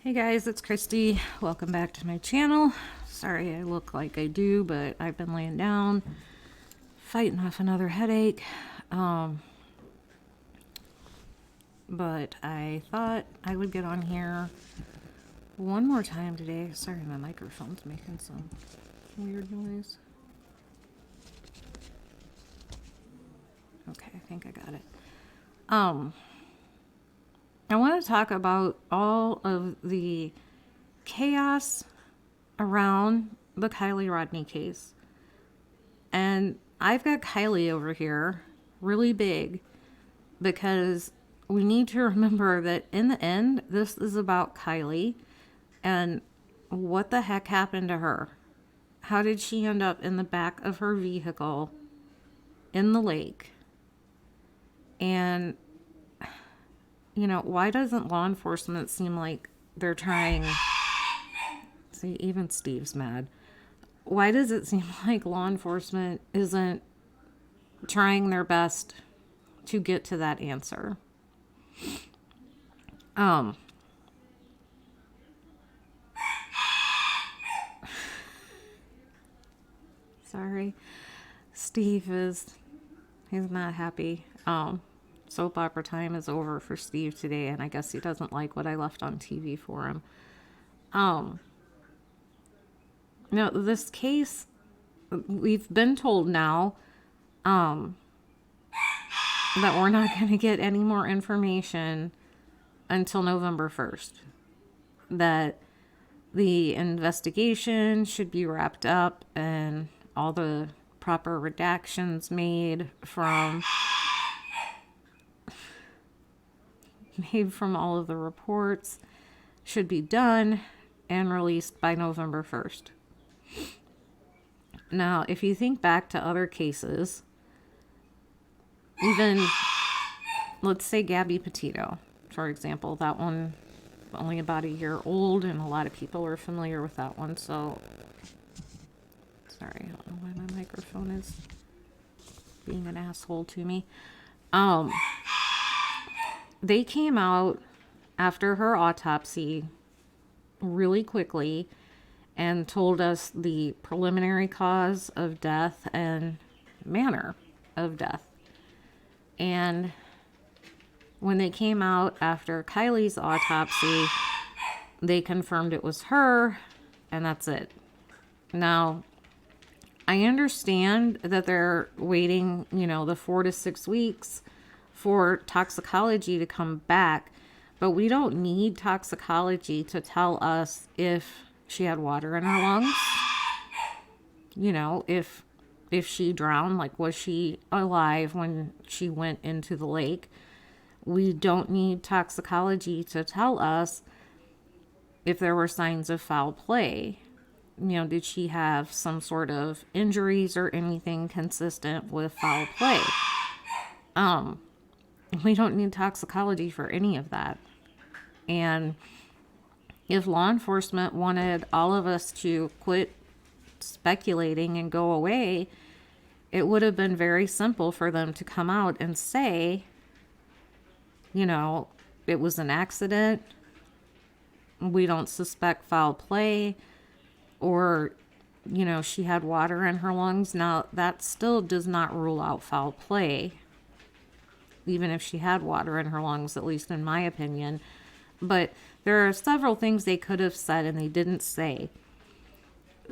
Hey guys, it's Christy. Welcome back to my channel. Sorry I look like I do, but I've been laying down, fighting off another headache. But I thought I would get on here one more time today. Sorry, my microphone's making some weird noise. Okay, I think I got it. I want to talk about all of the chaos around the Kiely Rodni case. And I've got Kiely over here really big because we need to remember that in the end, this is about Kiely and what the heck happened to her. How did she end up in the back of her vehicle in the lake? And you know, why doesn't law enforcement seem like they're trying? See, even Steve's mad. Why does it seem like law enforcement isn't trying their best to get to that answer? Sorry. He's not happy. Soap opera time is over for Steve today, and I guess he doesn't like what I left on TV for him. Now, this case, we've been told now that we're not going to get any more information until November 1st. That the investigation should be wrapped up and all the proper redactions made from all of the reports should be done and released by November 1st. Now, if you think back to other cases, even, let's say Gabby Petito, for example, that one only about a year old, and a lot of people are familiar with that one, so, sorry, I don't know why my microphone is being an asshole to me. They came out after her autopsy really quickly and told us the preliminary cause of death and manner of death. And when they came out after Kiely's autopsy, they confirmed it was her, and that's it. Now, I understand that they're waiting, the 4 to 6 weeks for toxicology to come back, but we don't need toxicology to tell us if she had water in her lungs, if she drowned, like was she alive when she went into the lake. We don't need toxicology to tell us if there were signs of foul play. Did she have some sort of injuries or anything consistent with foul play? We don't need toxicology for any of that. And if law enforcement wanted all of us to quit speculating and go away, it would have been very simple for them to come out and say, it was an accident, we don't suspect foul play, or, she had water in her lungs. Now, that still does not rule out foul play, even if she had water in her lungs, at least in my opinion. But there are several things they could have said and they didn't say.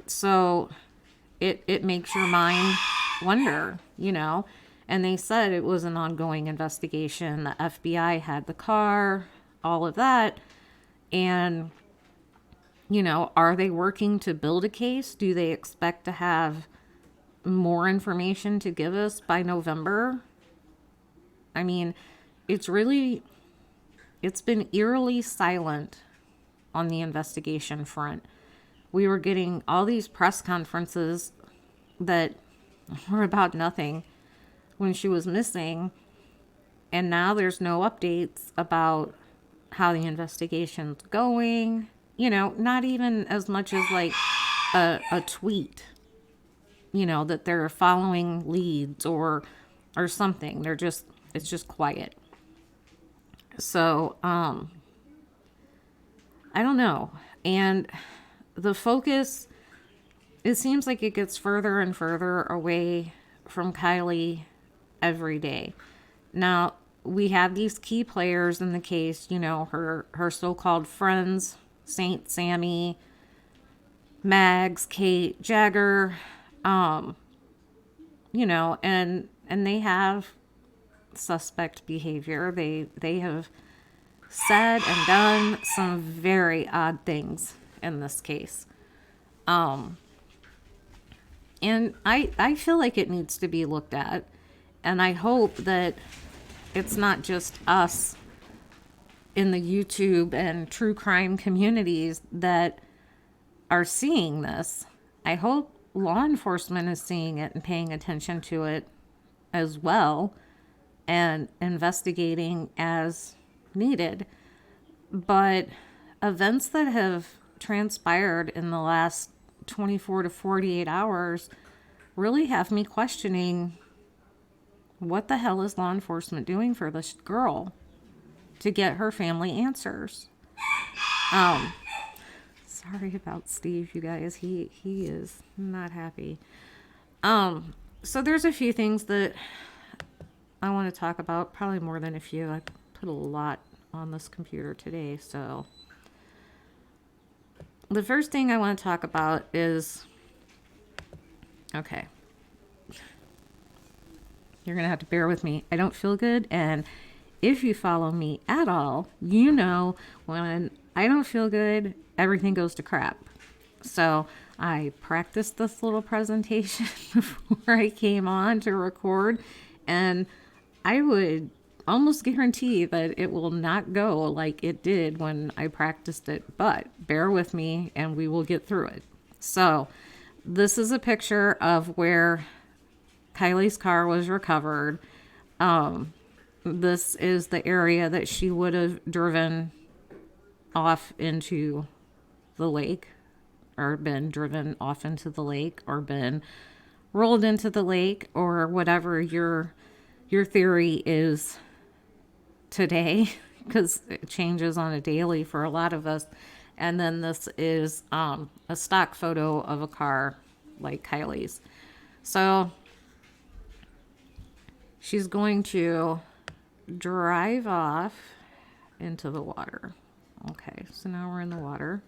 So it makes your mind wonder, And they said it was an ongoing investigation. The FBI had the car, all of that. And, are they working to build a case? Do they expect to have more information to give us by November? I mean, it's been eerily silent on the investigation front. We were getting all these press conferences that were about nothing when she was missing. And now there's no updates about how the investigation's going. You know, not even as much as like a tweet, you know, that they're following leads or something. It's just quiet. So, I don't know. And the focus, it seems like it gets further and further away from Kiely every day. Now, we have these key players in the case, you know, her so-called friends, Saint, Sammy, Mags, Kate, Jager, you know, and they have suspect behavior. They have said and done some very odd things in this case. And I feel like it needs to be looked at. And I hope that it's not just us in the YouTube and true crime communities that are seeing this. I hope law enforcement is seeing it and paying attention to it as well and investigating as needed. But events that have transpired in the last 24 to 48 hours really have me questioning, what the hell is law enforcement doing for this girl to get her family answers? Sorry about Steve, you guys. He is not happy. So there's a few things that I want to talk about, probably more than a few. I put a lot on this computer today, so the first thing I want to talk about is, okay, you're going to have to bear with me. I don't feel good, and if you follow me at all, you know when I don't feel good, everything goes to crap. So I practiced this little presentation before I came on to record, and I would almost guarantee that it will not go like it did when I practiced it, but bear with me and we will get through it. So this is a picture of where Kiely's car was recovered. This is the area that she would have driven off into the lake, or been driven off into the lake, or been rolled into the lake, or whatever your theory is today, because it changes on a daily for a lot of us. And then this is a stock photo of a car like Kiely's. So she's going to drive off into the water. Okay, so now we're in the water.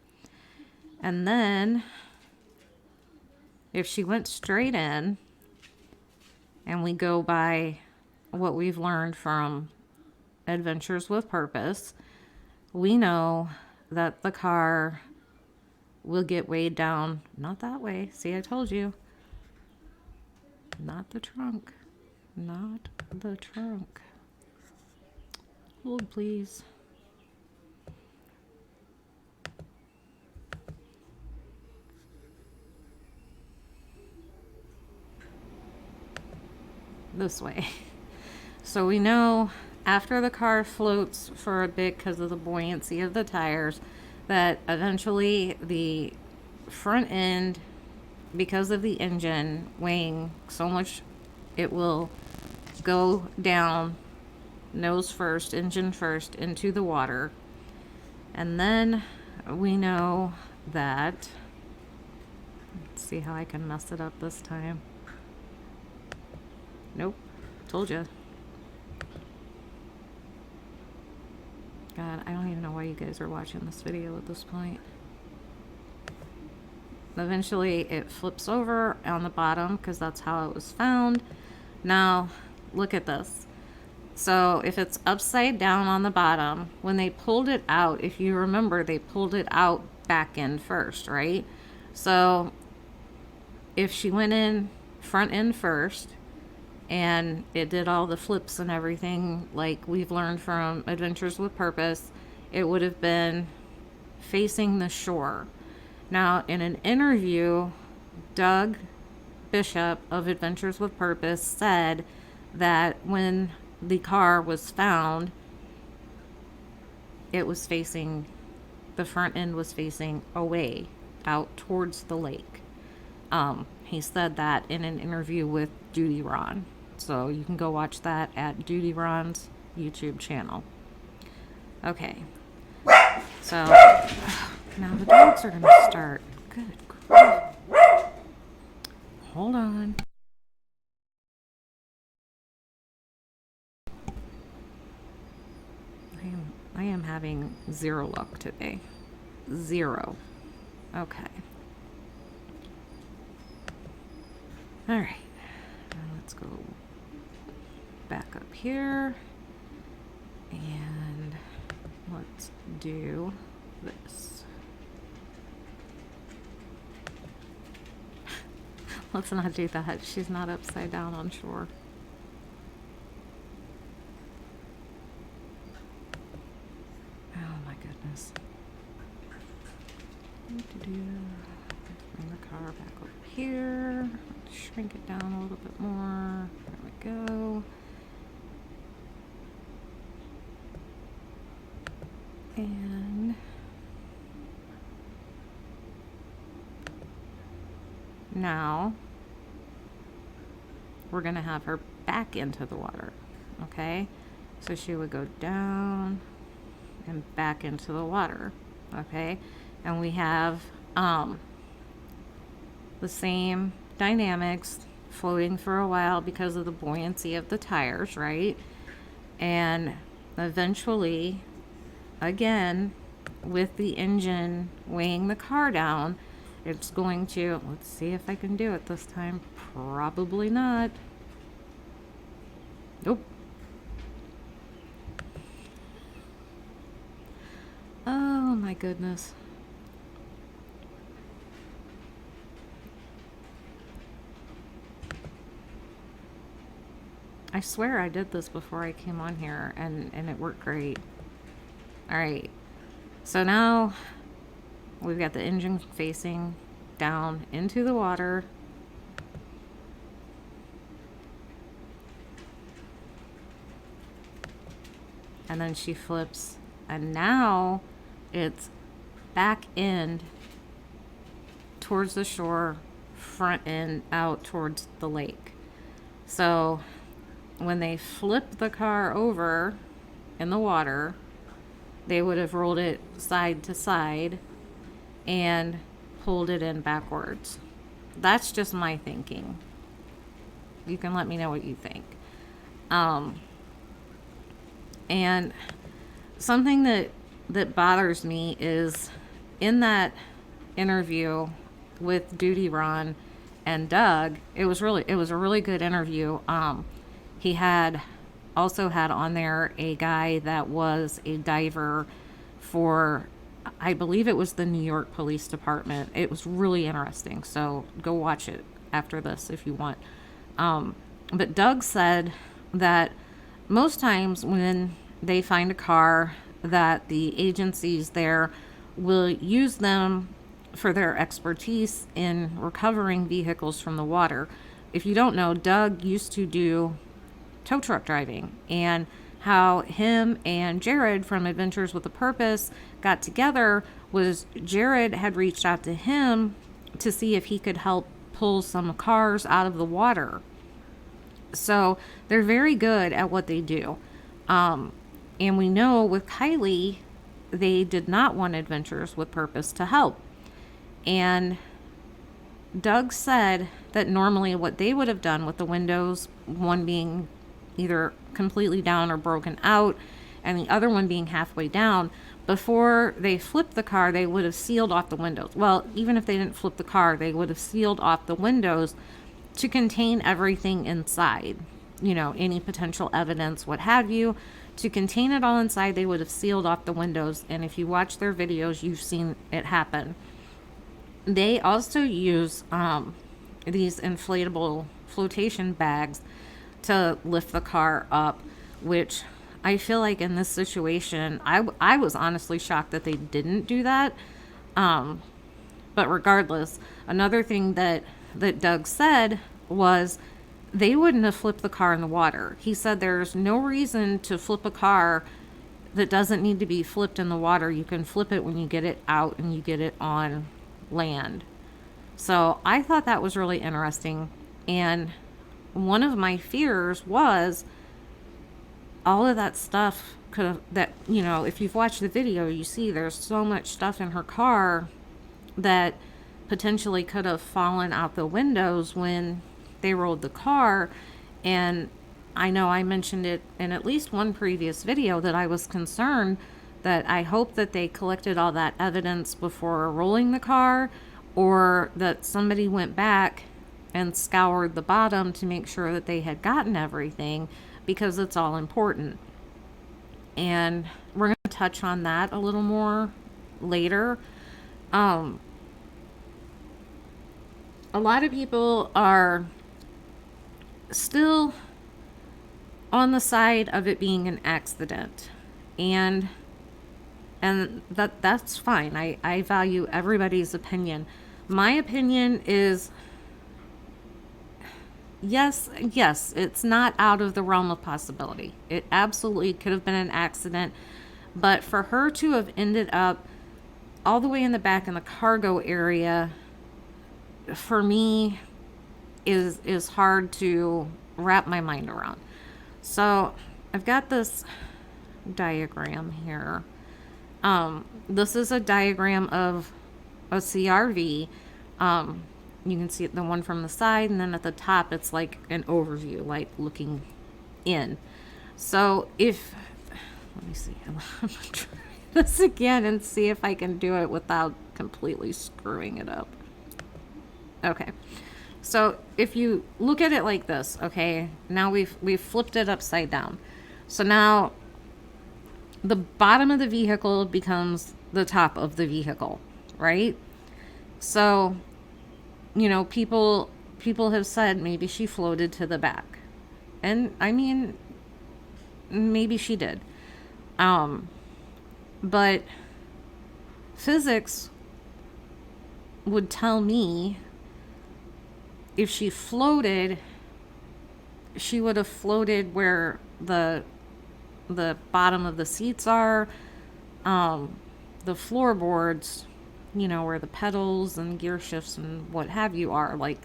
And then if she went straight in, and we go by what we've learned from Adventures with Purpose, we know that the car will get weighed down. Not that way. See, I told you. Not the trunk. Not the trunk. Hold, please. This way. So we know after the car floats for a bit because of the buoyancy of the tires, that eventually the front end, because of the engine weighing so much, it will go down nose first, engine first, into the water. And then we know that, let's see how I can mess it up this time. Nope, told you. God, I don't even know why you guys are watching this video at this point. Eventually it flips over on the bottom because that's how it was found. Now, look at this. So if it's upside down on the bottom, when they pulled it out, if you remember, they pulled it out back end first, right? So if she went in front end first, and it did all the flips and everything like we've learned from Adventures with Purpose, it would have been facing the shore. Now, in an interview, Doug Bishop of Adventures with Purpose said that when the car was found, it was facing, the front end was facing away out towards the lake. He said that in an interview with Judy Ron. So you can go watch that at Judy Ron's YouTube channel. Okay. So now the dogs are going to start. Good grief. Hold on. I am having zero luck today. Zero. Okay. All right. Now let's go back up here. And let's do this. Let's not do that. She's not upside down on shore. Goodness. Let's bring the car back over here. Let's shrink it down a little bit more. There we go. And now we're going to have her back into the water. Okay? So she would go down and back into the water. Okay? And we have the same dynamics floating for a while because of the buoyancy of the tires, right? And eventually, again, with the engine weighing the car down, it's going to, let's see if I can do it this time. Probably not. Nope. Oh my goodness. I swear I did this before I came on here and it worked great. Alright. So now we've got the engine facing down into the water. And then she flips. And now it's back end towards the shore, front end out towards the lake. So when they flip the car over in the water, they would have rolled it side to side and pulled it in backwards. That's just my thinking. You can let me know what you think. And something that bothers me is in that interview with Judy Ron and Doug, it was a really good interview. He had also had on there a guy that was a diver for, I believe it was the New York Police Department. It was really interesting. So go watch it after this if you want. But Doug said that most times when they find a car, that the agencies there will use them for their expertise in recovering vehicles from the water. If you don't know, Doug used to do tow truck driving, and how him and Jared from Adventures with a Purpose got together was Jared had reached out to him to see if he could help pull some cars out of the water. So they're very good at what they do. And we know with Kiely, they did not want Adventures with Purpose to help. And Doug said that normally what they would have done with the windows, one being either completely down or broken out, and the other one being halfway down, before they flipped the car, they would have sealed off the windows. Well, even if they didn't flip the car, they would have sealed off the windows to contain everything inside. You know, any potential evidence, what have you. To contain it all inside, they would have sealed off the windows. And if you watch their videos, you've seen it happen. They also use these inflatable flotation bags to lift the car up, which I feel like in this situation, I was honestly shocked that they didn't do that. But regardless, another thing that Doug said was they wouldn't have flipped the car in the water. He said there's no reason to flip a car that doesn't need to be flipped in the water. You can flip it when you get it out and you get it on land. So I thought that was really interesting. And one of my fears was all of that stuff could have, that, you know, if you've watched the video, you see there's so much stuff in her car that potentially could have fallen out the windows when they rolled the car. And I know I mentioned it in at least one previous video that I was concerned that I hope that they collected all that evidence before rolling the car, or that somebody went back and scoured the bottom to make sure that they had gotten everything, because it's all important. And we're going to touch on that a little more later. A lot of people are still on the side of it being an accident, and that's fine. I value everybody's opinion. My opinion is yes, it's not out of the realm of possibility. It absolutely could have been an accident, but for her to have ended up all the way in the back in the cargo area, for me, is hard to wrap my mind around. So I've got this diagram here. This is a diagram of a CRV. You can see the one from the side, and then at the top it's like an overview, like looking in. So if, let me see, I'm gonna try this again and see if I can do it without completely screwing it up. Okay, so if you look at it like this, okay, now we've flipped it upside down. So now the bottom of the vehicle becomes the top of the vehicle, right? So, you know, people have said maybe she floated to the back. And I mean, maybe she did. But physics would tell me if she floated, she would have floated where the bottom of the seats are, the floorboards, you know, where the pedals and gear shifts and what have you are, like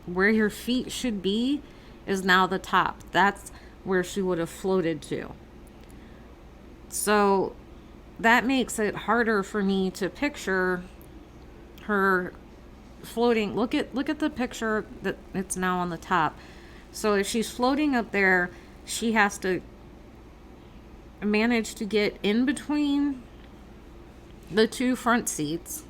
where your feet should be is now the top. That's where she would have floated to. So that makes it harder for me to picture her floating. Look at the picture that it's now on the top. So if she's floating up there, she has to manage to get in between the two front seats,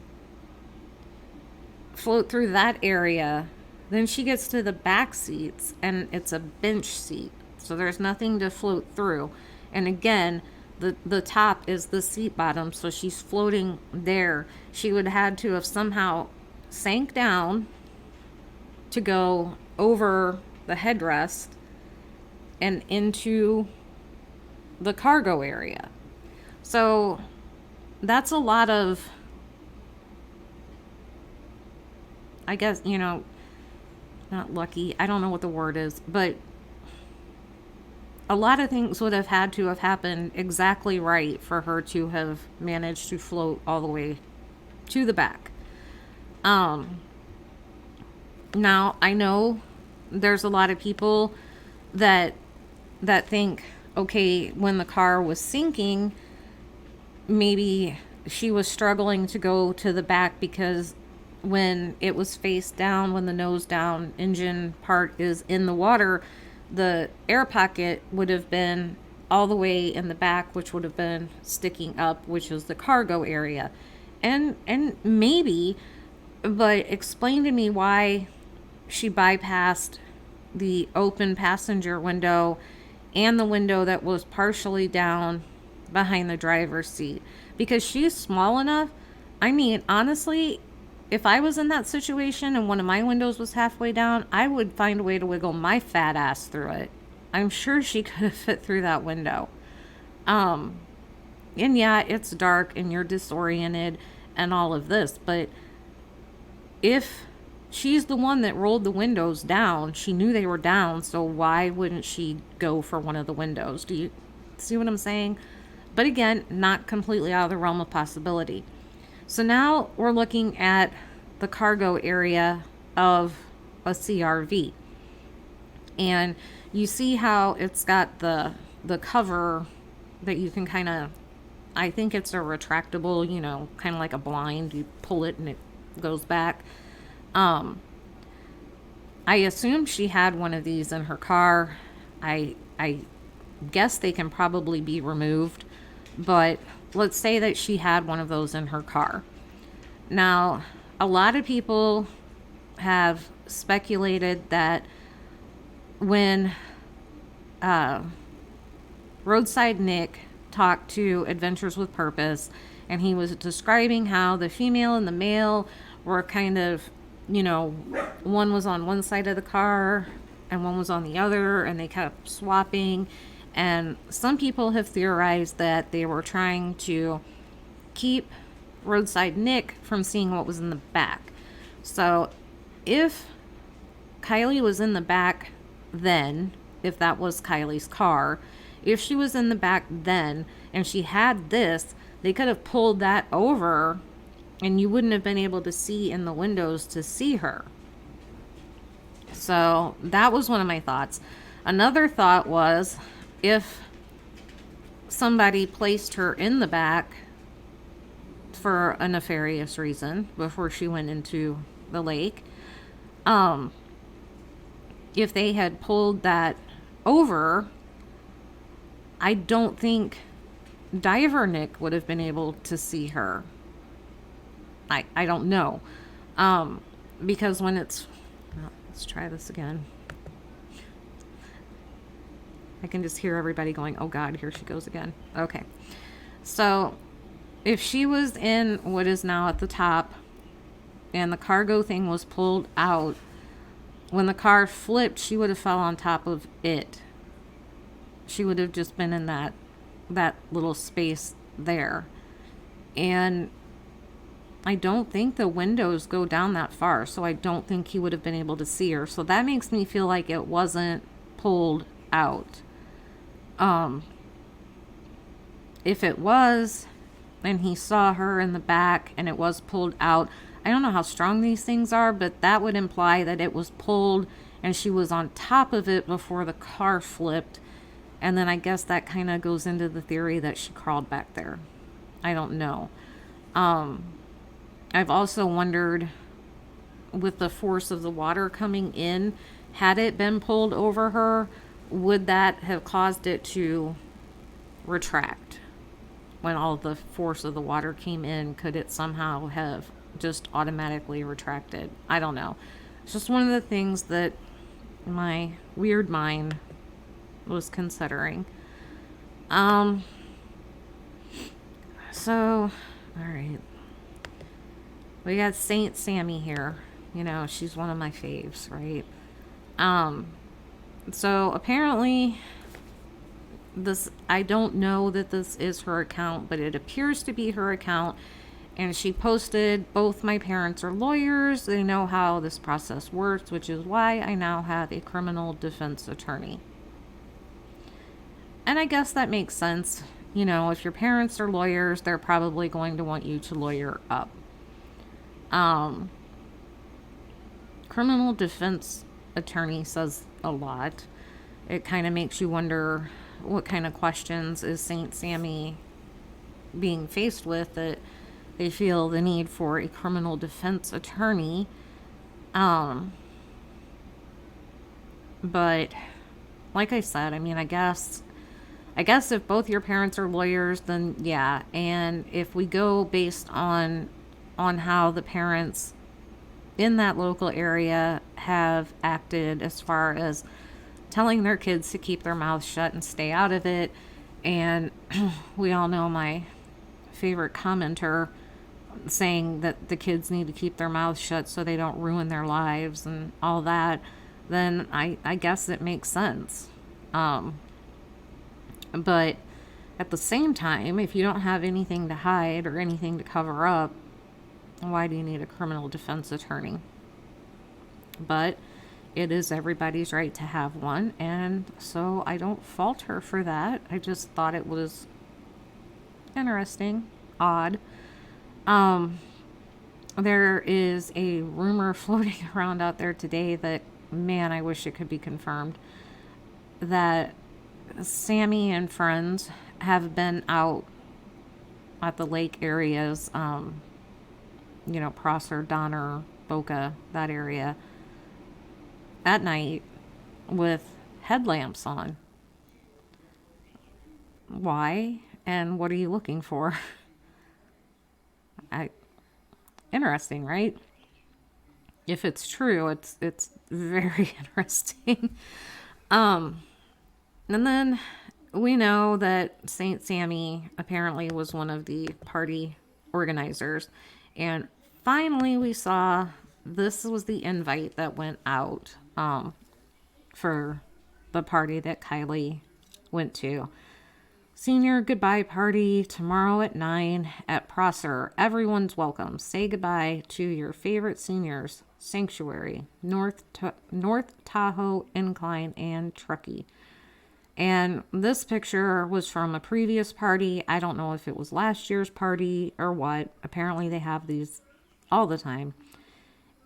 float through that area, then she gets to the back seats, and it's a bench seat, so there's nothing to float through. And again, the top is the seat bottom, so she's floating there. She would had to have somehow sank down to go over the headrest and into the cargo area. So that's a lot of, I guess, you know, not lucky, I don't know what the word is, but a lot of things would have had to have happened exactly right for her to have managed to float all the way to the back. Now I know there's a lot of people that think, okay, when the car was sinking, maybe she was struggling to go to the back because when it was face down, when the nose down engine part is in the water, the air pocket would have been all the way in the back, which would have been sticking up, which is the cargo area. And maybe, but explain to me why she bypassed the open passenger window and the window that was partially down behind the driver's seat, because she's small enough. I mean, honestly, if I was in that situation and one of my windows was halfway down, I would find a way to wiggle my fat ass through it. I'm sure she could have fit through that window. And yeah, it's dark and you're disoriented and all of this, but if she's the one that rolled the windows down. She knew they were down, so why wouldn't she go for one of the windows? Do you see what I'm saying? But again, not completely out of the realm of possibility. So now we're looking at the cargo area of a CRV. And you see how it's got the cover that you can kind of, I think it's a retractable, kind of like a blind. You pull it and it goes back. I assume she had one of these in her car. I guess they can probably be removed, but let's say that she had one of those in her car. Now, a lot of people have speculated that when Roadside Nick talked to Adventures with Purpose, and he was describing how the female and the male were kind of, one was on one side of the car and one was on the other, and they kept swapping. And some people have theorized that they were trying to keep Roadside Nick from seeing what was in the back. So if Kiely was in the back then, if that was Kiely's car, if she was in the back then and she had this, they could have pulled that over and you wouldn't have been able to see in the windows to see her. So that was one of my thoughts. Another thought was, if somebody placed her in the back for a nefarious reason before she went into the lake, if they had pulled that over, I don't think Diver Nick would have been able to see her. I don't know. Because when it's... let's try this again. I can just hear everybody going, oh God, here she goes again. Okay. So if she was in what is now at the top and the cargo thing was pulled out, when the car flipped, she would have fell on top of it. She would have just been in that little space there. And I don't think the windows go down that far, so I don't think he would have been able to see her. So that makes me feel like it wasn't pulled out. If it was, and he saw her in the back and it was pulled out, I don't know how strong these things are, but that would imply that it was pulled and she was on top of it before the car flipped. And then I guess that kind of goes into the theory that she crawled back there. I don't know. I've also wondered, with the force of the water coming in, had it been pulled over her, would that have caused it to retract? When all the force of the water came in, could it somehow have just automatically retracted? I don't know. It's just one of the things that my weird mind was considering. So, alright. We got Saint Sammy here. She's one of my faves, right? So apparently I don't know that this is her account, but it appears to be her account. And she posted, both my parents are lawyers. They know how this process works, which is why I now have a criminal defense attorney. And I guess that makes sense. If your parents are lawyers, they're probably going to want you to lawyer up. Criminal defense attorney says a lot. It kind of makes you wonder what kind of questions is Saint Sammy being faced with that they feel the need for a criminal defense attorney. But like I said, I guess if both your parents are lawyers, then yeah. And if we go based on how the parents in that local area have acted as far as telling their kids to keep their mouths shut and stay out of it, and we all know my favorite commenter saying that the kids need to keep their mouths shut so they don't ruin their lives and all that, then I guess it makes sense. But at the same time, if you don't have anything to hide or anything to cover up, why do you need a criminal defense attorney? but it is everybody's right to have one, and so I don't fault her for that. I just thought it was interesting, odd. Um, there is a rumor floating around out there today that, man, I wish it could be confirmed, that Sammy and friends have been out at the lake areas, Prosser, Donner, Boca, that area, at night with headlamps on. Why? And what are you looking for? I Interesting, right? If it's true, it's very interesting. Um, and then we know that Saint Sammy apparently was one of the party organizers, and finally we saw this was the invite that went out for the party that Kiely went to. Senior goodbye party tomorrow at 9 at Prosser. Everyone's welcome. Say goodbye to your favorite seniors. Sanctuary, North Tahoe Incline, and Truckee. And this picture was from a previous party. I don't know if it was last year's party or what. Apparently they have these all the time.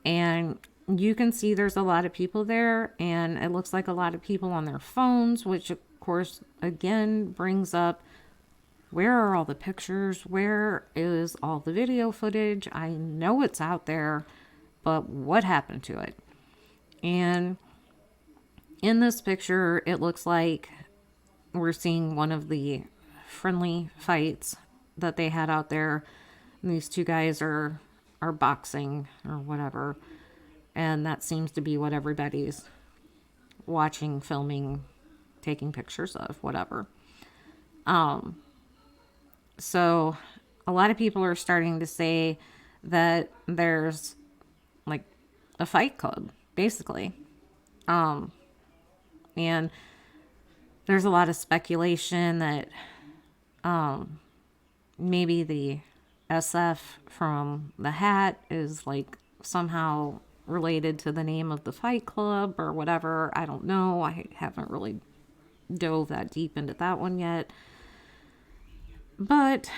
And you can see there's a lot of people there, and it looks like a lot of people on their phones, which of course again brings up, where are all the pictures? Where is all the video footage? I know it's out there, but what happened to it? And in this picture, it looks like we're seeing one of the friendly fights that they had out there. And these two guys are boxing or whatever. And that seems to be what everybody's watching, filming, taking pictures of, whatever. So a lot of people are starting to say that there's like a fight club, basically. And there's a lot of speculation that maybe the SF from the hat is like somehow related to the name of the fight club or whatever. I don't know. I haven't really dove that deep into that one yet. But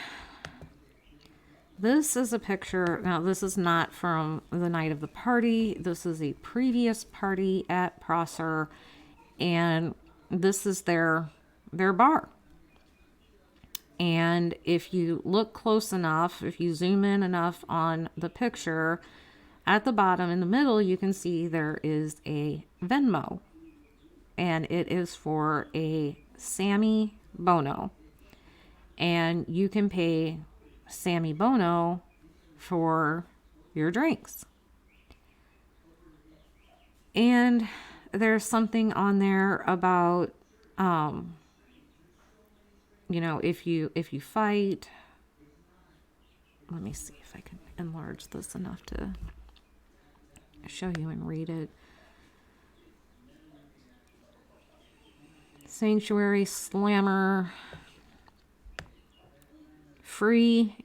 this is a picture. Now, this is not from the night of the party. This is a previous party at Prosser, and this is their bar. And if you look close enough, if you zoom in enough on the picture, at the bottom in the middle, you can see there is a Venmo, and it is for a Sammy Bono. And you can pay Sammy Bono for your drinks. And there's something on there about, if you fight, let me see if I can enlarge this enough to show you and read it. Sanctuary Slammer, free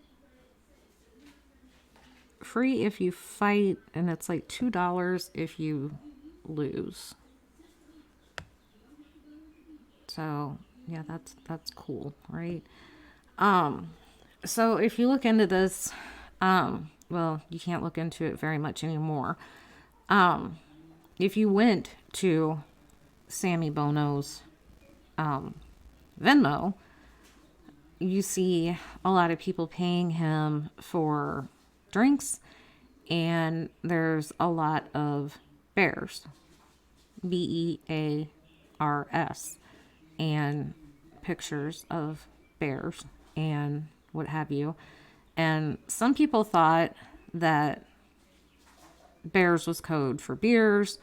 if you fight, and it's like $2 if you lose. So yeah, that's cool, right? So if you look into this, well, you can't look into it very much anymore. If you went to Sammy Bono's Venmo, you see a lot of people paying him for drinks, and there's a lot of bears, BEARS, and pictures of bears and what have you. And some people thought that bears was code for beers,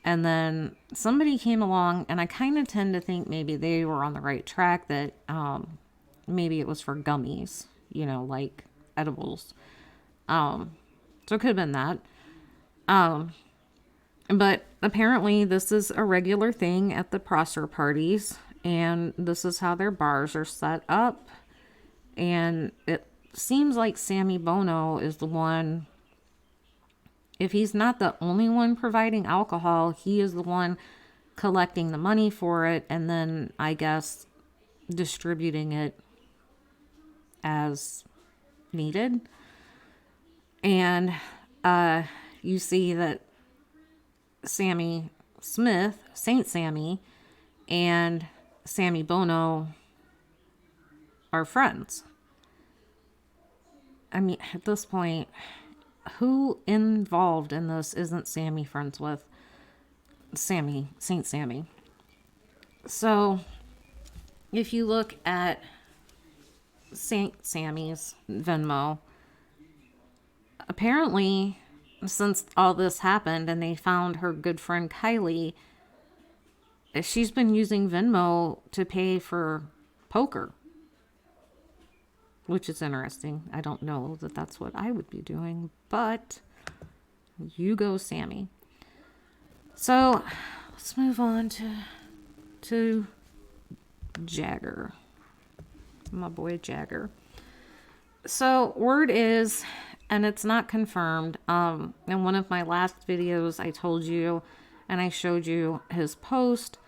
and then somebody came along, and I kind of tend to think maybe they were on the right track, that maybe it was for gummies, like edibles. So it could have been that. But apparently this is a regular thing at the Prosser parties, and this is how their bars are set up. And it seems like Sammy Bono is the one if he's not the only one providing alcohol, he is the one collecting the money for it and then, I guess, distributing it as needed. And you see that Sammy Smith, Saint Sammy, and Sammy Bono are friends. I mean, at this point, who involved in this isn't Sammy friends with Sammy, Saint Sammy? So, if you look at Saint Sammy's Venmo, apparently, since all this happened and they found her good friend Kiely, she's been using Venmo to pay for poker, which is interesting. I don't know that that's what I would be doing, but you go, Sammy. So let's move on to Jager, my boy Jager. So word is, and it's not confirmed, in one of my last videos I told you, and I showed you his post,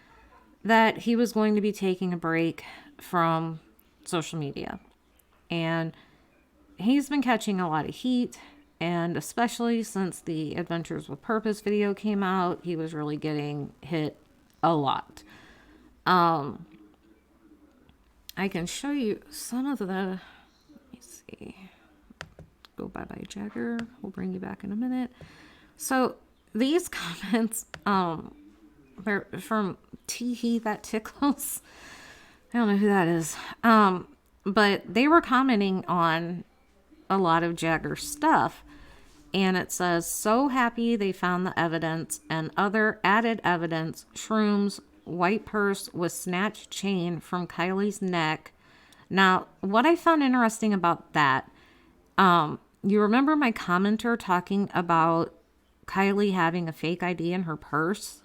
that he was going to be taking a break from social media. And he's been catching a lot of heat, and especially since the Adventures with Purpose video came out, he was really getting hit a lot. I can show you some of the, let me see, go bye-bye Jager, we'll bring you back in a minute. So these comments, they're from Teehee That Tickles. I don't know who that is. But they were commenting on a lot of Jager's stuff. And it says, so happy they found the evidence and other added evidence, shrooms, white purse with snatched chain from Kiely's neck. Now, what I found interesting about that, you remember my commenter talking about Kiely having a fake ID in her purse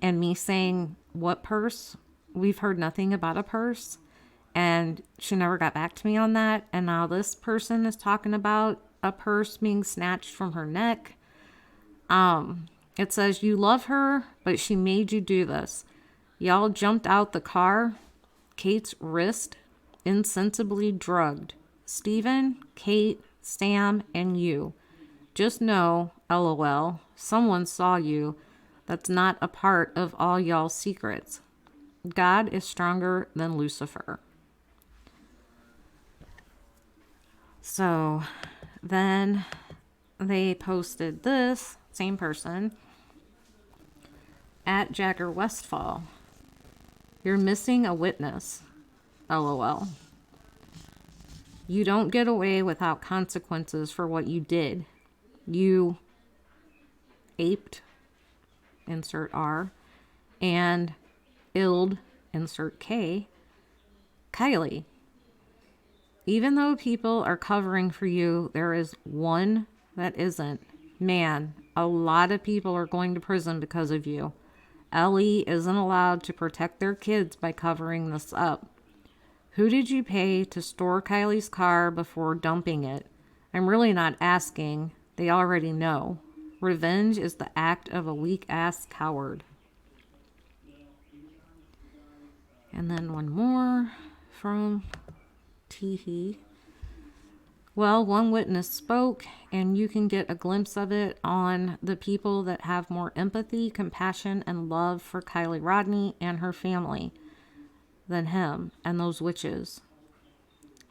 and me saying, what purse? We've heard nothing about a purse. And she never got back to me on that. And now this person is talking about a purse being snatched from her neck. It says, you love her, but she made you do this. Y'all jumped out the car. Kate's wrist, insensibly drugged. Steven, Kate, Sam, and you. Just know, LOL, someone saw you. That's not a part of all y'all's secrets. God is stronger than Lucifer. So then they posted this, same person, at Jager Westfall. You're missing a witness. LOL. You don't get away without consequences for what you did. You aped, insert R, and illed, insert K, Kiely. Even though people are covering for you, there is one that isn't. Man, a lot of people are going to prison because of you. Ellie isn't allowed to protect their kids by covering this up. Who did you pay to store Kiely's car before dumping it? I'm really not asking. They already know. Revenge is the act of a weak-ass coward. And then one more from Teehee. Well, one witness spoke, and you can get a glimpse of it on the people that have more empathy, compassion, and love for Kiely Rodni and her family than him and those witches.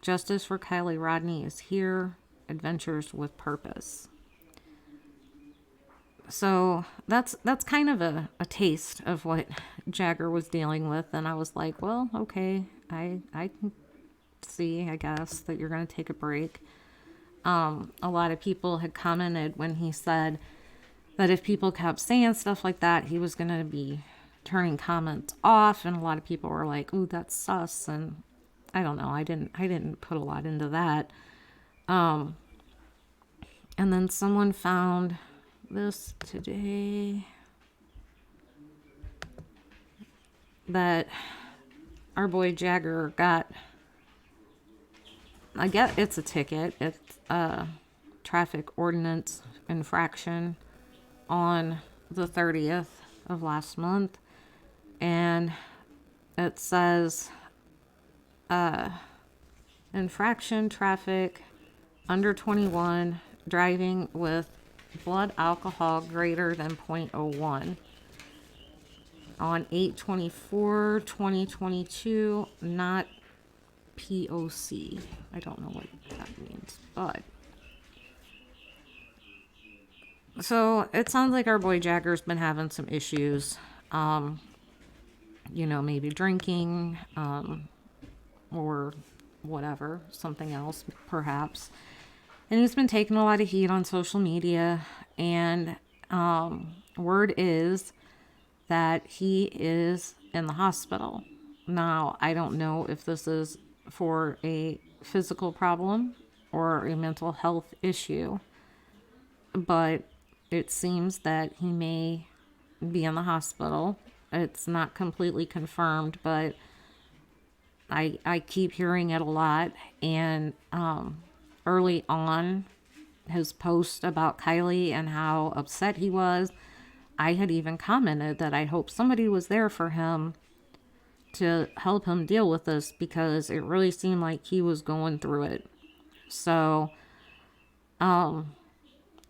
Justice for Kiely Rodni is here. Adventures with Purpose. So that's kind of a taste of what Jager was dealing with, and I was like, well, okay, I can see, I guess, that you're going to take a break. A lot of people had commented when he said that if people kept saying stuff like that, he was going to be turning comments off, and a lot of people were like, ooh, that's sus, and I don't know, I didn't put a lot into that. And then someone found this today, that our boy Jager got, I guess it's a ticket. It's a traffic ordinance infraction on the 30th of last month, and it says infraction traffic under 21 driving with blood alcohol greater than 0.01 on 8/24/2022, not POC. I don't know what that means, but so it sounds like our boy Jager's been having some issues. Maybe drinking, or whatever, something else perhaps. And he's been taking a lot of heat on social media, and word is that he is in the hospital. Now, I don't know if this is for a physical problem or a mental health issue, but it seems that he may be in the hospital. It's not completely confirmed, but I keep hearing it a lot. And early on, his post about Kiely and how upset he was, I had even commented that I hope somebody was there for him to help him deal with this, because it really seemed like he was going through it. So,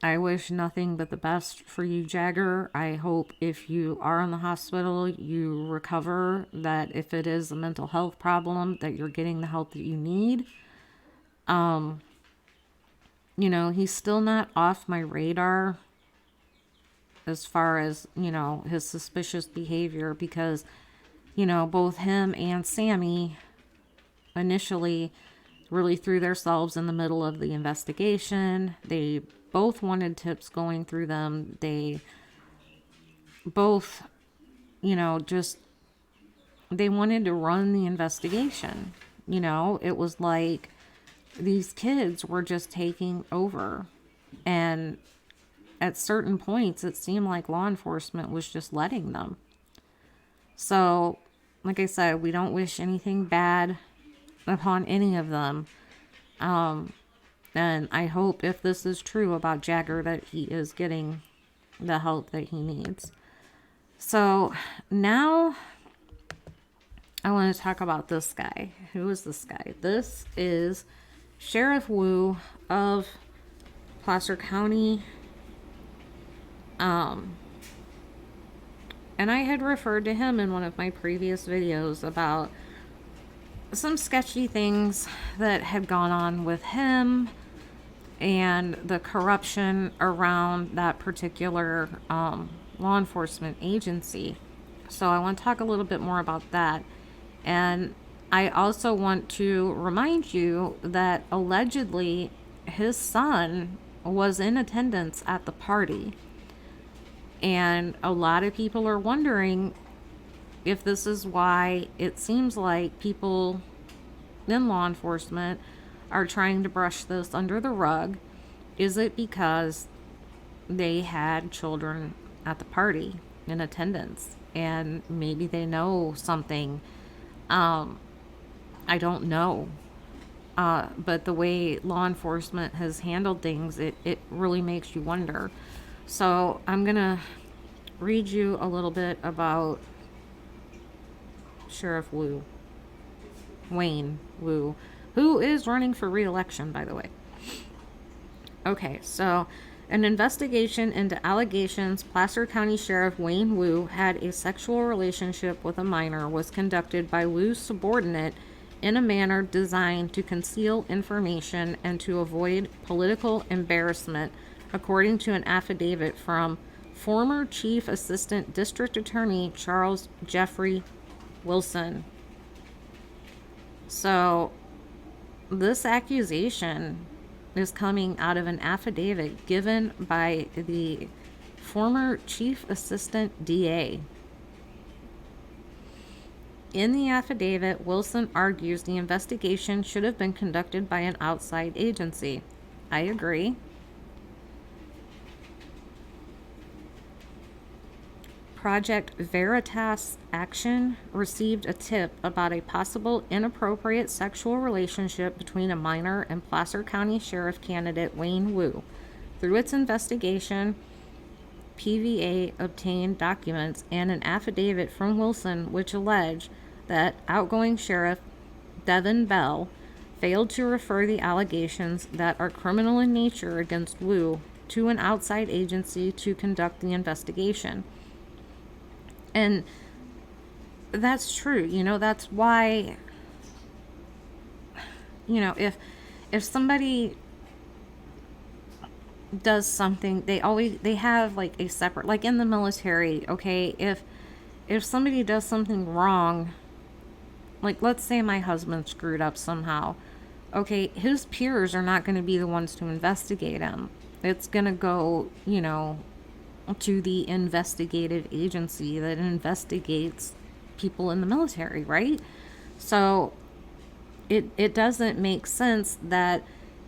I wish nothing but the best for you, Jager. I hope if you are in the hospital, you recover, that if it is a mental health problem, that you're getting the help that you need. He's still not off my radar as far as, his suspicious behavior, because, both him and Sammy initially really threw themselves in the middle of the investigation. They both wanted tips going through them. They both, they wanted to run the investigation. It was like these kids were just taking over. And at certain points, it seemed like law enforcement was just letting them. So, like I said, we don't wish anything bad upon any of them. And I hope, if this is true about Jager, that he is getting the help that he needs. So now I want to talk about this guy. Who is this guy? This is Sheriff Wu of Prosser County. And I had referred to him in one of my previous videos about some sketchy things that had gone on with him and the corruption around that particular law enforcement agency. So I want to talk a little bit more about that. And I also want to remind you that allegedly his son was in attendance at the party. And a lot of people are wondering if this is why it seems like people in law enforcement are trying to brush this under the rug. Is it because they had children at the party in attendance, and maybe they know something? I don't know. But the way law enforcement has handled things, it really makes you wonder. So I'm going to read you a little bit about Sheriff Wayne Wu, who is running for re-election, by the way. Okay, so an investigation into allegations Placer County Sheriff Wayne Wu had a sexual relationship with a minor was conducted by Wu's subordinate in a manner designed to conceal information and to avoid political embarrassment, according to an affidavit from former Chief Assistant District Attorney Charles Jeffrey Wilson. So this accusation is coming out of an affidavit given by the former Chief Assistant DA. In the affidavit, Wilson argues the investigation should have been conducted by an outside agency. I agree. Project Veritas Action received a tip about a possible inappropriate sexual relationship between a minor and Placer County Sheriff candidate Wayne Wu. Through its investigation, PVA obtained documents and an affidavit from Wilson which allege that outgoing Sheriff Devin Bell failed to refer the allegations that are criminal in nature against Wu to an outside agency to conduct the investigation. And that's true. That's why, if somebody does something, they have like a separate, like in the military, okay, if somebody does something wrong, like let's say my husband screwed up somehow, okay, his peers are not going to be the ones to investigate him. It's going to go, to the investigative agency that investigates people in the military, right? So it doesn't make sense that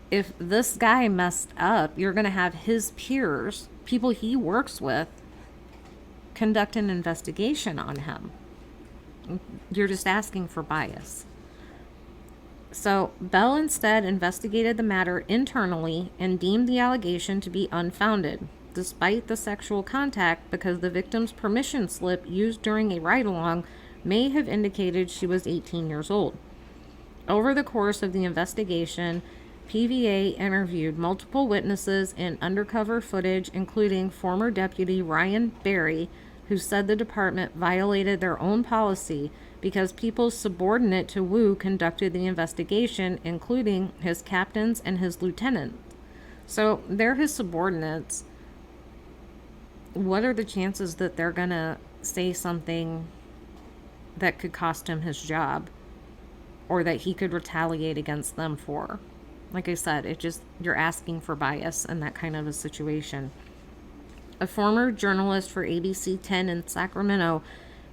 if this guy messed up, you're going to have his peers, people he works with, conduct an investigation on him. You're just asking for bias. So Bell instead investigated the matter internally and deemed the allegation to be unfounded, despite the sexual contact, because the victim's permission slip used during a ride-along may have indicated she was 18 years old. Over the course of the investigation, PVA interviewed multiple witnesses in undercover footage, including former Deputy Ryan Berry, who said the department violated their own policy because people subordinate to Wu conducted the investigation, including his captains and his lieutenant. So they're his subordinates. What are the chances that they're going to say something that could cost him his job or that he could retaliate against them for? Like I said, you're asking for bias in that kind of a situation. A former journalist for ABC 10 in Sacramento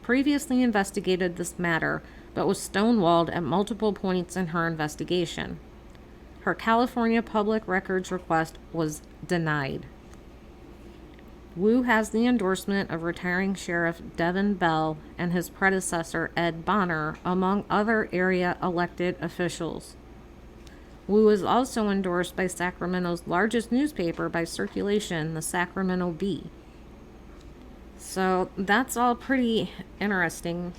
previously investigated this matter, but was stonewalled at multiple points in her investigation. Her California public records request was denied. Wu has the endorsement of retiring Sheriff Devin Bell and his predecessor Ed Bonner, among other area elected officials. Wu is also endorsed by Sacramento's largest newspaper by circulation, the Sacramento Bee. So that's all pretty interesting,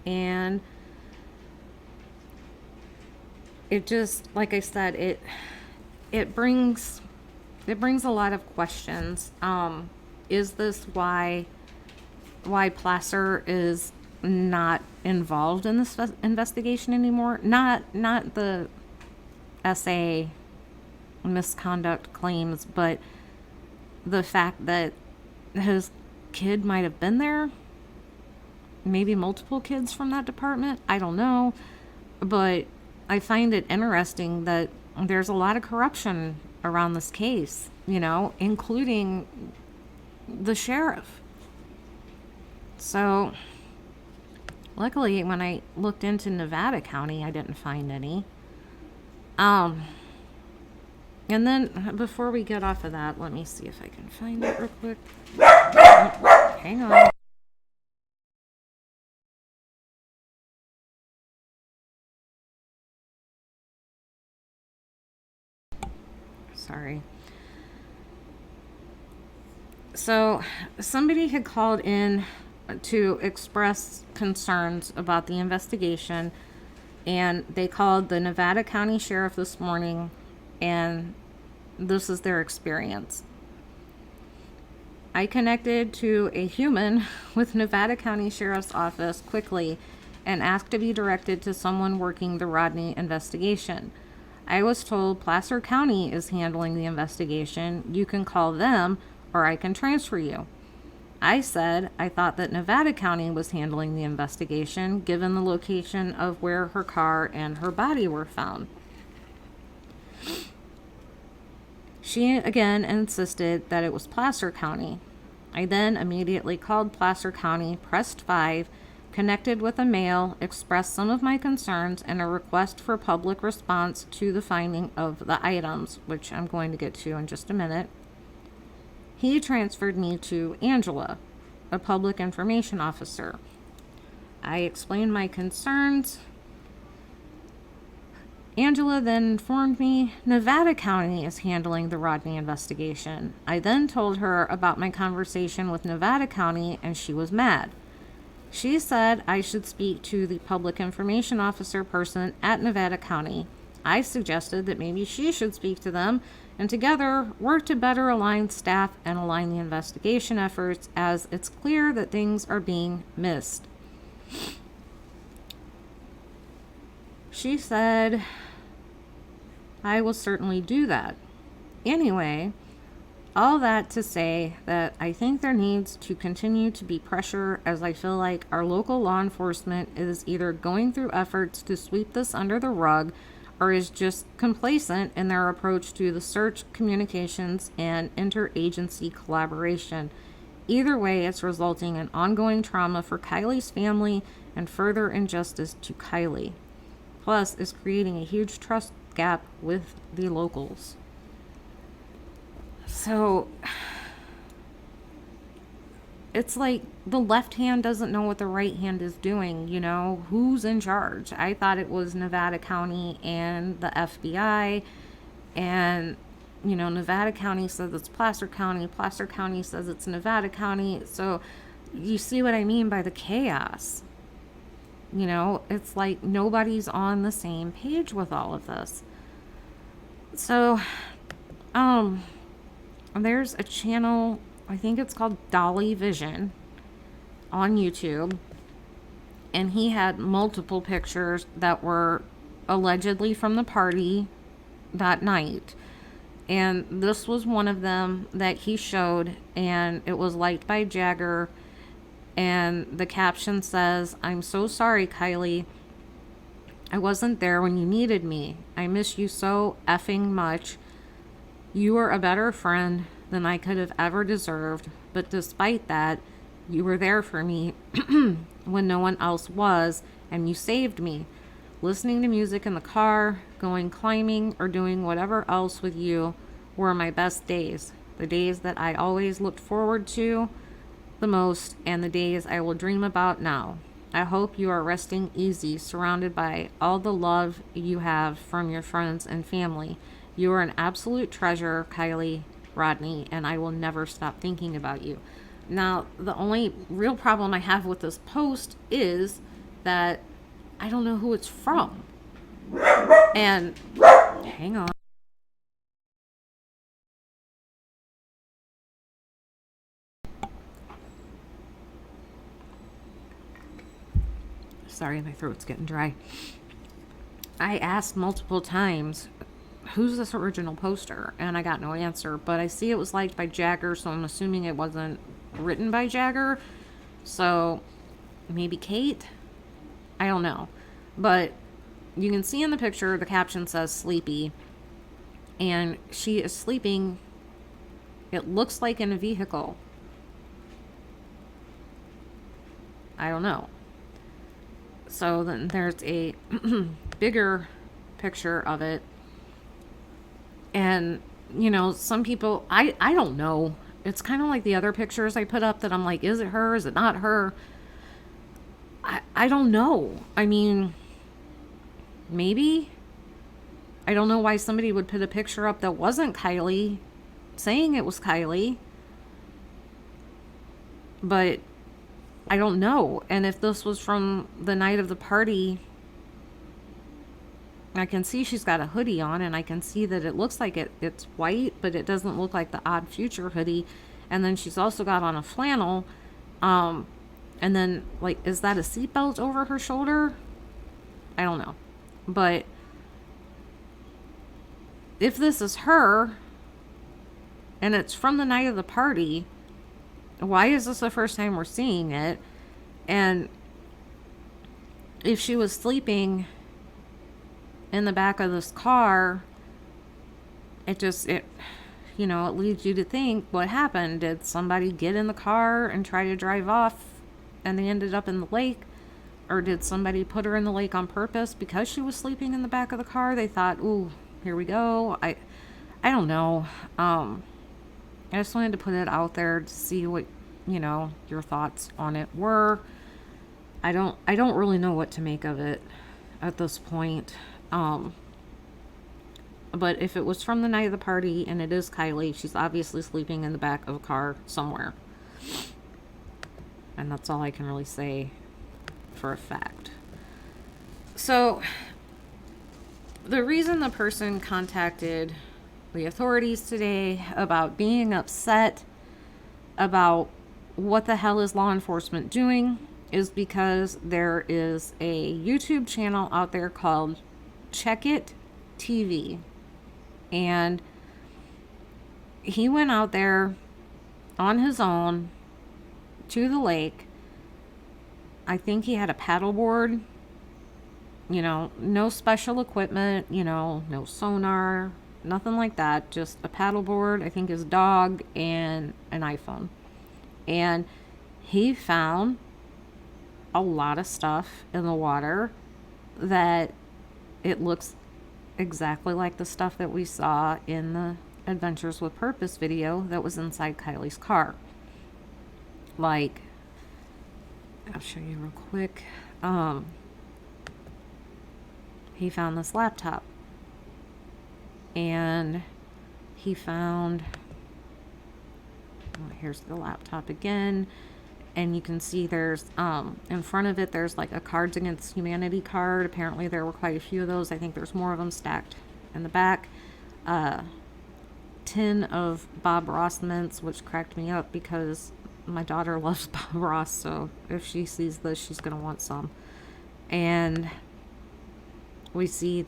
and it just, like I said, it brings a lot of questions. Is this why Prosser is not involved in this investigation anymore? Not the SA misconduct claims, but the fact that his kid might have been there, maybe multiple kids from that department, I don't know, but I find it interesting that there's a lot of corruption around this case, including the sheriff. So luckily when I looked into Nevada County, I didn't find any. And then before we get off of that, let me see if I can find it real quick. Hang on. Sorry. So somebody had called in to express concerns about the investigation, and they called the Nevada County Sheriff this morning, and this is their experience. I connected to a human with Nevada County Sheriff's Office quickly and asked to be directed to someone working the Rodni investigation. I was told Placer County is handling the investigation. You can call them or I can transfer you. I said I thought that Nevada County was handling the investigation given the location of where her car and her body were found. She again insisted that it was Placer County. I then immediately called Placer County, pressed 5, connected with a male, expressed some of my concerns and a request for public response to the finding of the items, which I'm going to get to in just a minute. He transferred me to Angela, a public information officer. I explained my concerns, Angela then informed me Nevada County is handling the Rodney investigation. I then told her about my conversation with Nevada County, and she was mad. She said I should speak to the public information officer person at Nevada County. I suggested that maybe she should speak to them and together work to better align staff and align the investigation efforts, as it's clear that things are being missed. She said I will certainly do that. Anyway, all that to say that I think there needs to continue to be pressure, as I feel like our local law enforcement is either going through efforts to sweep this under the rug or is just complacent in their approach to the search, communications, and interagency collaboration. Either way, it's resulting in ongoing trauma for Kiely's family and further injustice to Kiely. Plus, it's creating a huge trust gap with the locals. So, it's like the left hand doesn't know what the right hand is doing, you know? Who's in charge? I thought it was Nevada County and the FBI, and, you know, Nevada County says it's Placer County, Placer County says it's Nevada County. So, you see what I mean by the chaos? You know, it's like nobody's on the same page with all of this. So, there's a channel, I think it's called Dolly Vision on YouTube, and he had multiple pictures that were allegedly from the party that night. And this was one of them that he showed, and it was liked by Jager. And the caption says, "I'm so sorry, Kiely. I wasn't there when you needed me. I miss you so effing much. You were a better friend than I could have ever deserved. But despite that, you were there for me when no one else was, and you saved me. Listening to music in the car, going climbing, or doing whatever else with you were my best days. The days that I always looked forward to the most, and the days I will dream about now. I hope you are resting easy, surrounded by all the love you have from your friends and family. You are an absolute treasure, Kiely Rodni, and I will never stop thinking about you." Now, the only real problem I have with this post is that I don't know who it's from. And hang on. Sorry, my throat's getting dry. I asked multiple times, who's this original poster? And I got no answer. But I see it was liked by Jager, so I'm assuming it wasn't written by Jager. So maybe Kate? I don't know. But you can see in the picture, the caption says sleepy. And she is sleeping, it looks like in a vehicle. I don't know. So then there's a bigger picture of it. And, you know, some people, I don't know. It's kind of like the other pictures I put up that I'm like, is it her? Is it not her? I don't know. I mean, maybe. I don't know why somebody would put a picture up that wasn't Kiely, saying it was Kiely. But I don't know. And if this was from the night of the party, I can see she's got a hoodie on, and I can see that it looks like it's white, but it doesn't look like the Odd Future hoodie. And then she's also got on a flannel. And then, like, is that a seatbelt over her shoulder? I don't know. But if this is her, and it's from the night of the party, why is this the first time we're seeing it? And if she was sleeping in the back of this car, it you know, it leads you to think, what happened? Did somebody get in the car and try to drive off and they ended up in the lake? Or did somebody put her in the lake on purpose because she was sleeping in the back of the car? They thought, ooh, here we go. I don't know. I just wanted to put it out there to see what, you know, your thoughts on it were. I don't really know what to make of it at this point. But if it was from the night of the party and it is Kiely, she's obviously sleeping in the back of a car somewhere. And that's all I can really say for a fact. So, the reason the person contacted the authorities today about being upset about what the hell is law enforcement doing is because there is a YouTube channel out there called Check It TV. And he went out there on his own to the lake. I think he had a paddleboard, you know, no special equipment, you know, no sonar, nothing like that, just a paddleboard, I think his dog, and an iPhone. And he found a lot of stuff in the water that it looks exactly like the stuff that we saw in the Adventures with Purpose video that was inside Kiely's car. Like, I'll show you real quick. He found this laptop. And he found, here's the laptop again. And you can see there's, in front of it, there's like a Cards Against Humanity card. Apparently there were quite a few of those. I think there's more of them stacked in the back. Tin of Bob Ross mints, which cracked me up because my daughter loves Bob Ross. So if she sees this, she's going to want some. And we see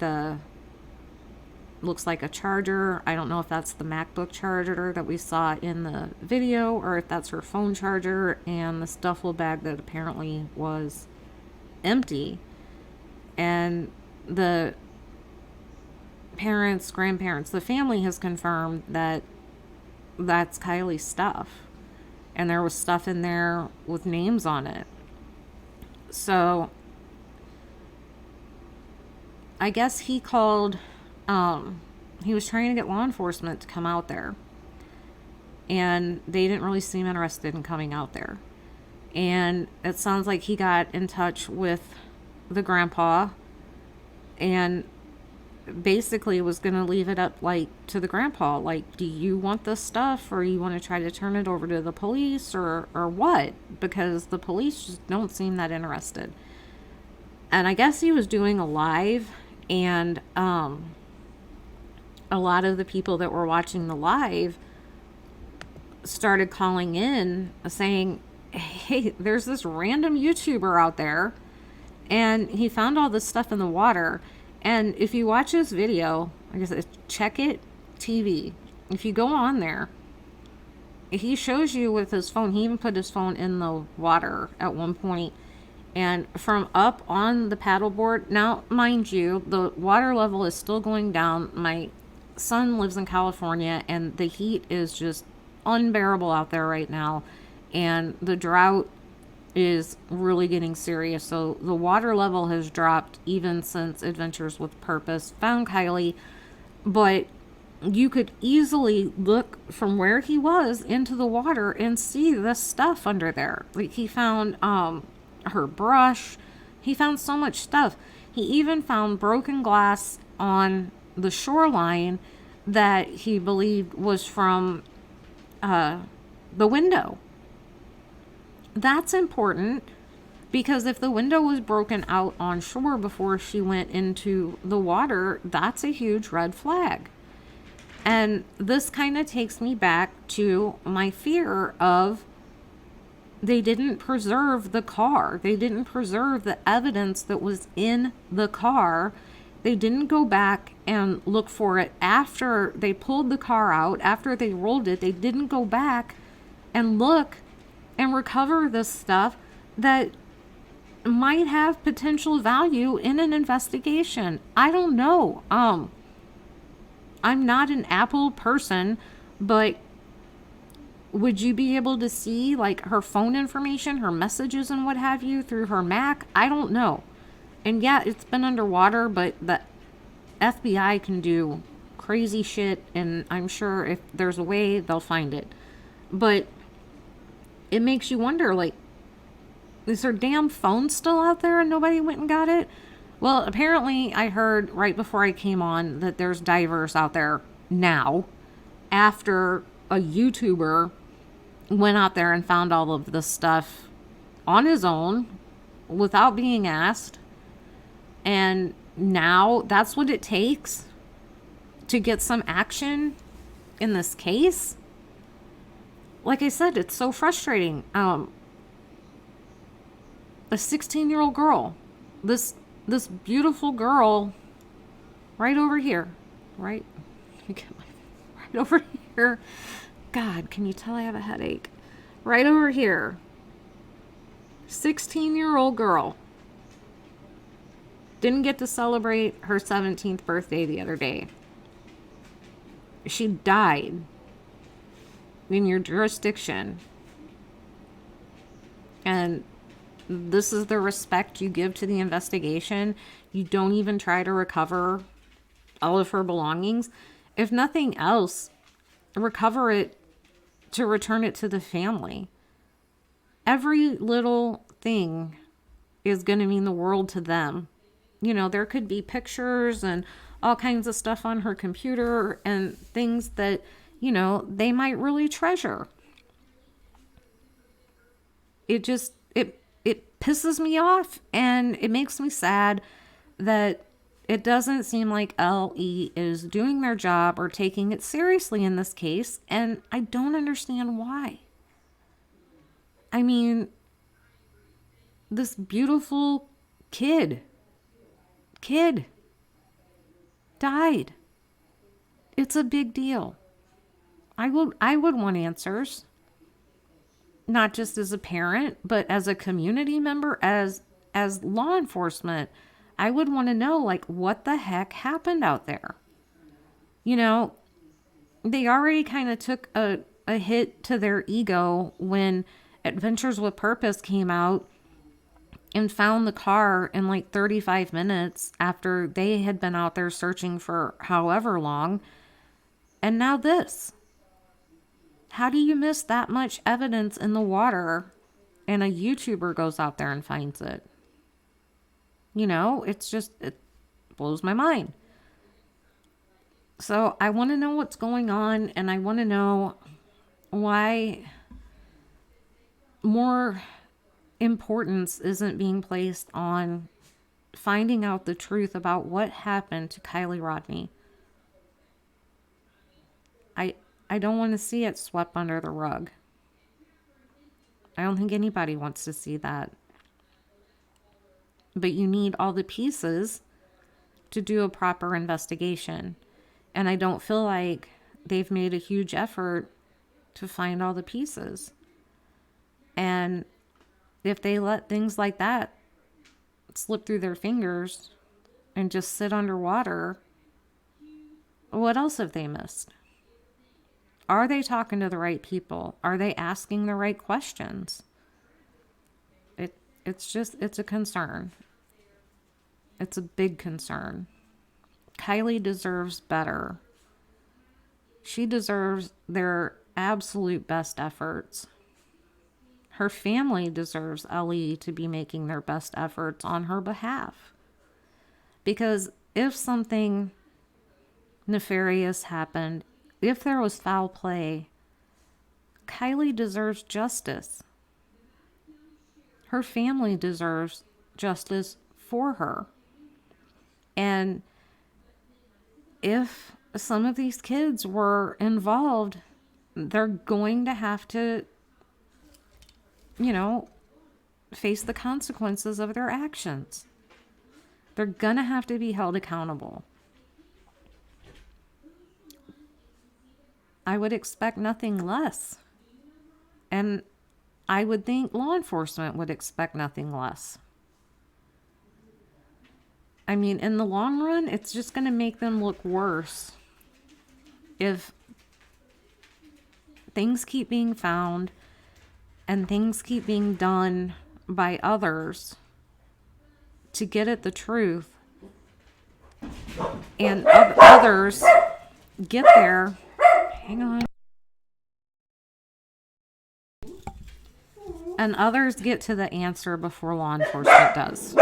looks like a charger. I don't know if that's the MacBook charger that we saw in the video or if that's her phone charger, and the duffel bag that apparently was empty. And the parents, grandparents, the family has confirmed that that's Kiely's stuff. And there was stuff in there with names on it. So I guess he called, he was trying to get law enforcement to come out there. And they didn't really seem interested in coming out there. And it sounds like he got in touch with the grandpa and basically was going to leave it up like to the grandpa. Like, do you want this stuff, or you want to try to turn it over to the police, or what? Because the police just don't seem that interested. And I guess he was doing a live, and a lot of the people that were watching the live started calling in saying, hey, there's this random YouTuber out there and he found all this stuff in the water. And if you watch this video, I guess it's Check It TV. If you go on there, he shows you with his phone. He even put his phone in the water at one point. And from up on the paddleboard, now, mind you, the water level is still going down. My son lives in California, and the heat is just unbearable out there right now. And the drought is really getting serious. So the water level has dropped even since Adventures with Purpose found Kiely. But you could easily look from where he was into the water and see the stuff under there. Like, he found her brush. He found so much stuff. He even found broken glass on the shoreline that he believed was from the window. That's important, because if the window was broken out on shore before she went into the water, that's a huge red flag. And this kind of takes me back to my fear of, they didn't preserve the car. They didn't preserve the evidence that was in the car. They didn't go back and look for it after they pulled the car out, after they rolled it. They didn't go back and look and recover this stuff that might have potential value in an investigation. I don't know. I'm not an Apple person, but would you be able to see like her phone information, her messages and what have you through her Mac? I don't know. And yeah, it's been underwater, but the FBI can do crazy shit, and I'm sure if there's a way, they'll find it. But it makes you wonder, like, is her damn phone still out there and nobody went and got it? Well, apparently, I heard right before I came on that there's divers out there now after a YouTuber went out there and found all of this stuff on his own without being asked. And now that's what it takes to get some action in this case. Like I said, it's so frustrating. A 16-year-old girl, this beautiful girl, right over here, right, right over here. God, can you tell I have a headache? Right over here. 16-year-old girl didn't get to celebrate her 17th birthday the other day. She died in your jurisdiction. And this is the respect you give to the investigation. You don't even try to recover all of her belongings. If nothing else, recover it to return it to the family. Every little thing is going to mean the world to them. You know, there could be pictures and all kinds of stuff on her computer and things that, you know, they might really treasure. It pisses me off, and it makes me sad that it doesn't seem like LE is doing their job or taking it seriously in this case, and I don't understand why. I mean, this beautiful kid died. It's a big deal. I would want answers. Not just as a parent, but as a community member, as law enforcement. I would want to know, like, what the heck happened out there. You know, they already kind of took a hit to their ego when Adventures with Purpose came out and found the car in like 35 minutes after they had been out there searching for however long. And now this. How do you miss that much evidence in the water and a YouTuber goes out there and finds it? You know, it blows my mind. So I want to know what's going on, and I want to know why more importance isn't being placed on finding out the truth about what happened to Kiely Rodni. I don't want to see it swept under the rug. I don't think anybody wants to see that. But you need all the pieces to do a proper investigation. And I don't feel like they've made a huge effort to find all the pieces. And if they let things like that slip through their fingers and just sit underwater, what else have they missed? Are they talking to the right people? Are they asking the right questions? It's a concern. It's a big concern. Kiely deserves better. She deserves their absolute best efforts. Her family deserves LE to be making their best efforts on her behalf. Because if something nefarious happened, if there was foul play, Kiely deserves justice. Her family deserves justice for her. And if some of these kids were involved, they're going to have to, you know, face the consequences of their actions. They're going to have to be held accountable. I would expect nothing less. And I would think law enforcement would expect nothing less. I mean, in the long run, it's just going to make them look worse if things keep being found and things keep being done by others to get at the truth, and others get there. Hang on. And others get to the answer before law enforcement does.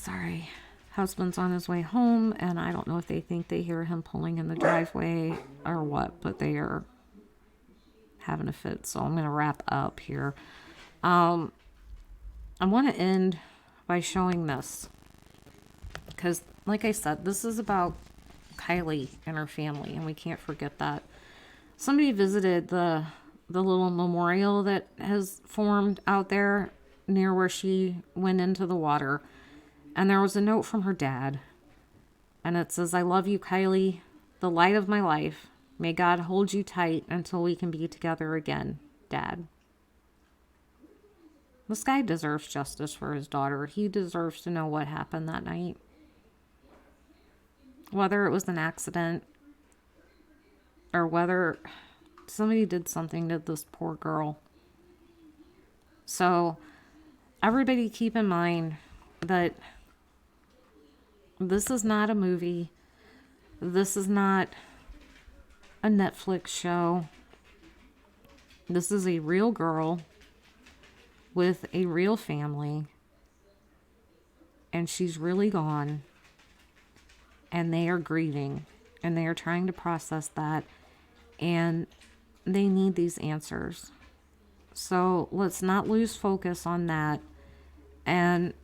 sorry. Husband's on his way home, and I don't know if they think they hear him pulling in the driveway or what, but they are having a fit. So I'm going to wrap up here. I want to end by showing this because, like I said, this is about Kiely and her family, and we can't forget that. Somebody visited the little memorial that has formed out there near where she went into the water, and there was a note from her dad, and it says, "I love you, Kiely, the light of my life. May God hold you tight until we can be together again, Dad." This guy deserves justice for his daughter. He deserves to know what happened that night. Whether it was an accident or whether somebody did something to this poor girl. So, everybody keep in mind that this is not a movie. This is not a Netflix show. This is a real girl with a real family, and she's really gone, and they are grieving, and they are trying to process that, and they need these answers. So let's not lose focus on that. And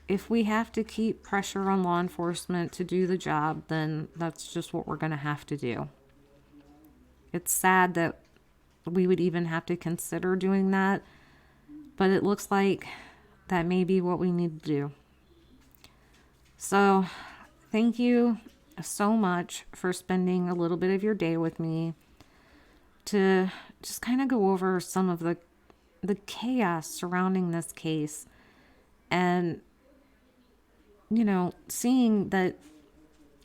if we have to keep pressure on law enforcement to do the job, then that's just what we're going to have to do. It's sad that we would even have to consider doing that, but it looks like that may be what we need to do. So, thank you so much for spending a little bit of your day with me to just kind of go over some of the chaos surrounding this case, and seeing that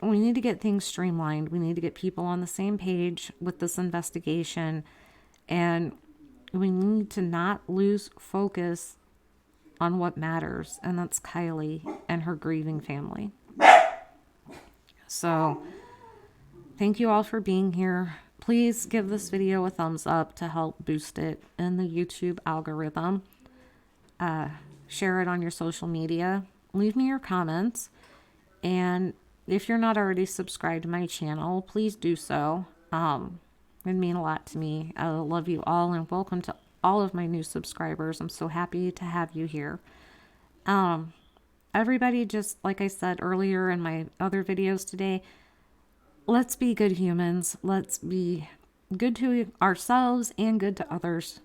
we need to get things streamlined. We need to get people on the same page with this investigation, and we need to not lose focus on what matters, and that's Kiely and her grieving family. So, thank you all for being here. Please give this video a thumbs up to help boost it in the YouTube algorithm. Share it on your social media. Leave me your comments. And if you're not already subscribed to my channel, please do so. It'd mean a lot to me. I love you all, and welcome to all of my new subscribers. I'm so happy to have you here. Everybody, just like I said earlier in my other videos today, let's be good humans. Let's be good to ourselves and good to others.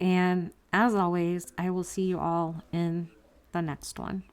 And as always, I will see you all in the next one.